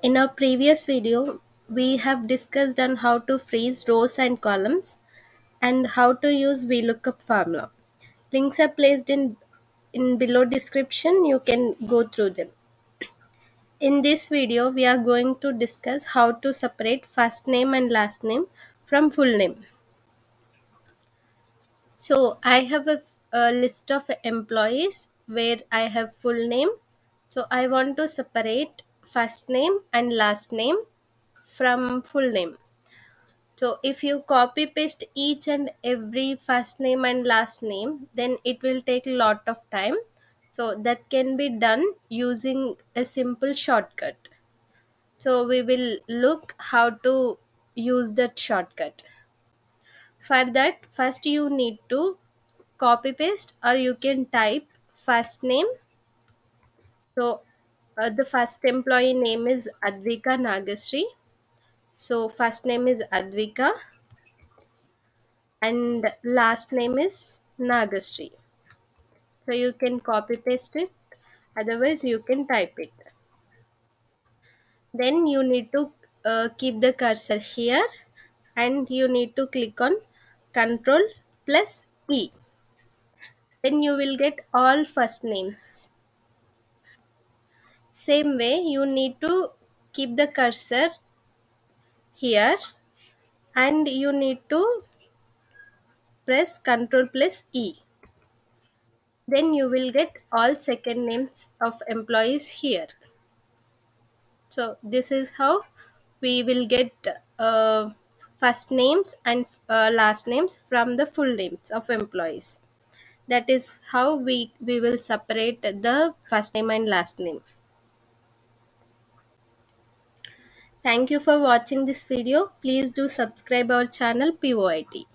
In our previous video, we have discussed on how to freeze rows and columns and how to use VLOOKUP formula. Links are placed in below description. You can go through them. In this video, we are going to discuss how to separate first name and last name from full name. So I have a list of employees where I have full name. So I want to separate first name and last name from full name. So if you copy paste each and every first name and last name, then it will take a lot of time. So that can be done using a simple shortcut. So we will look how to use that shortcut. For that, first you need to copy paste or you can type first name. So the first employee name is Advika Nagasri. So first name is Advika and last name is Nagasri. So you can copy paste it, otherwise you can type it. Then you need to keep the cursor here and you need to click on Control plus E. Then you will get all first names. Same way you need to keep the cursor here and you need to press Control plus E. Then you will get all second names of employees here. So this is how we will get first names and last names from the full names of employees. That is how we will separate the first name and last name. Thank you for watching this video. Please do subscribe our channel POIT.